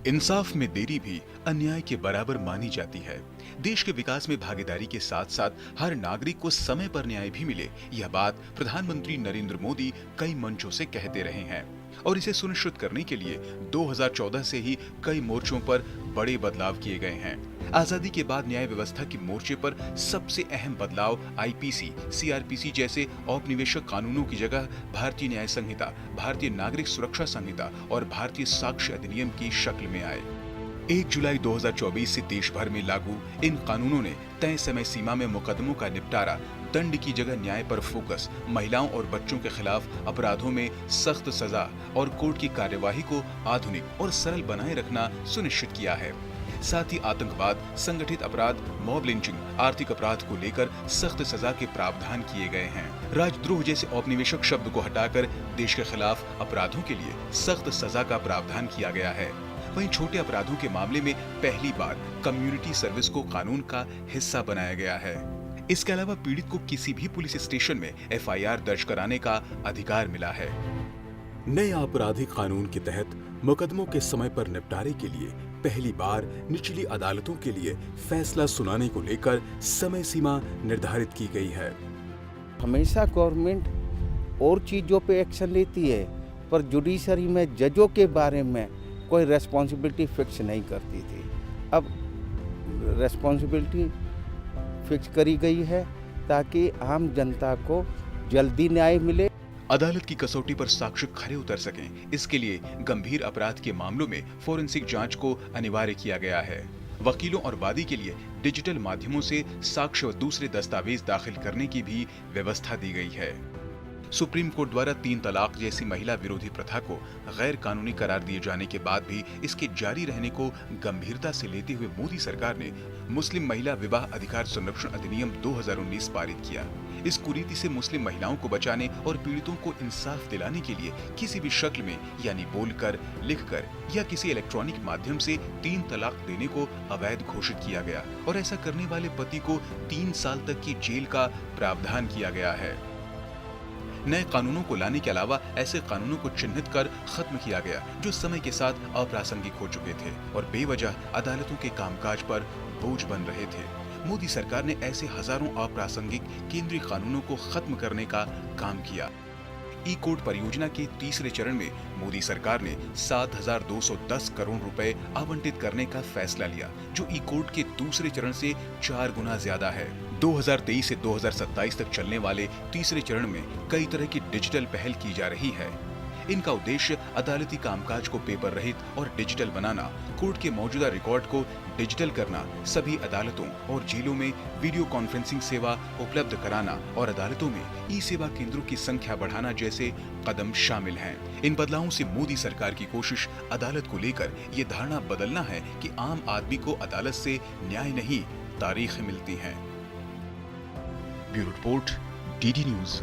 इंसाफ में देरी भी अन्याय के बराबर मानी जाती है। देश के विकास में भागीदारी के साथ साथ हर नागरिक को समय पर न्याय भी मिले, यह बात प्रधानमंत्री नरेंद्र मोदी कई मंचों से कहते रहे हैं और इसे सुनिश्चित करने के लिए 2014 से ही कई मोर्चों पर बड़े बदलाव किए गए हैं। आजादी के बाद न्याय व्यवस्था के मोर्चे पर सबसे अहम बदलाव आईपीसी, सीआरपीसी जैसे औपनिवेशिक कानूनों की जगह भारतीय न्याय संहिता, भारतीय नागरिक सुरक्षा संहिता और भारतीय साक्ष्य अधिनियम की शक्ल में आए। 1 जुलाई 2024 से देश भर में लागू इन कानूनों ने तय समय सीमा में मुकदमों का निपटारा, दंड की जगह न्याय पर फोकस, महिलाओं और बच्चों के खिलाफ अपराधों में सख्त सजा और कोर्ट की कार्यवाही को आधुनिक और सरल बनाए रखना सुनिश्चित किया है। साथ ही आतंकवाद, संगठित अपराध, मॉब लिंचिंग, आर्थिक अपराध को लेकर सख्त सजा के प्रावधान किए गए हैं। राजद्रोह जैसे औपनिवेशिक शब्द को हटाकर देश के खिलाफ अपराधों के लिए सख्त सजा का प्रावधान किया गया है। वहीं छोटे अपराधों के मामले में पहली बार कम्युनिटी सर्विस को कानून का हिस्सा बनाया गया है। इसके अलावा पीड़ित को किसी भी पुलिस स्टेशन में एफआईआर दर्ज कराने का अधिकार मिला है। नए आपराधिक कानून के तहत मुकदमों के समय पर निपटारे के लिए पहली बार निचली अदालतों के लिए फैसला सुनाने को लेकर समय सीमा निर्धारित की गई है। हमेशा गवर्नमेंट और चीज़ों पे एक्शन लेती है, पर जुडिशरी में जजों के बारे में कोई रेस्पॉन्सिबिलिटी फिक्स नहीं करती थी। अब रेस्पॉन्सिबिलिटी फिक्स करी गई है ताकि आम जनता को जल्दी न्याय मिले। अदालत की कसौटी पर साक्ष्य खरे उतर सकें, इसके लिए गंभीर अपराध के मामलों में फोरेंसिक जांच को अनिवार्य किया गया है। वकीलों और वादी के लिए डिजिटल माध्यमों से साक्ष्य व दूसरे दस्तावेज दाखिल करने की भी व्यवस्था दी गई है। सुप्रीम कोर्ट द्वारा 3 तलाक जैसी महिला विरोधी प्रथा को गैर कानूनी करार दिए जाने के बाद भी इसके जारी रहने को गंभीरता से लेते हुए मोदी सरकार ने मुस्लिम महिला विवाह अधिकार संरक्षण अधिनियम 2019 पारित किया। इस कुरीति से मुस्लिम महिलाओं को बचाने और पीड़ितों को इंसाफ दिलाने के लिए किसी भी शक्ल में यानी बोलकर, लिखकर या किसी इलेक्ट्रॉनिक माध्यम से 3 तलाक देने को अवैध घोषित किया गया और ऐसा करने वाले पति को 3 साल तक की जेल का प्रावधान किया गया है। नए कानूनों को लाने के अलावा ऐसे कानूनों को चिन्हित कर खत्म किया गया जो समय के साथ अप्रासंगिक हो चुके थे और बेवजह अदालतों के कामकाज पर बोझ बन रहे थे। मोदी सरकार ने ऐसे हजारों अप्रासंगिक केंद्रीय कानूनों को खत्म करने का काम किया। ई कोड परियोजना के तीसरे चरण में मोदी सरकार ने 7,210 करोड़ रुपए आवंटित करने का फैसला लिया, जो ई कोड के दूसरे चरण से 4 गुना ज्यादा है। 2023 से 2027 तक चलने वाले तीसरे चरण में कई तरह की डिजिटल पहल की जा रही है। इनका उद्देश्य अदालती कामकाज को पेपर रहित और डिजिटल बनाना, कोर्ट के मौजूदा रिकॉर्ड को डिजिटल करना, सभी अदालतों और जेलों में वीडियो कॉन्फ्रेंसिंग सेवा उपलब्ध कराना और अदालतों में ई सेवा केंद्रों की संख्या बढ़ाना जैसे कदम शामिल हैं। इन बदलावों से मोदी सरकार की कोशिश अदालत को लेकर ये धारणा बदलना है कि आम आदमी को अदालत से न्याय नहीं, तारीखें मिलती हैं। Bureau report, DD news.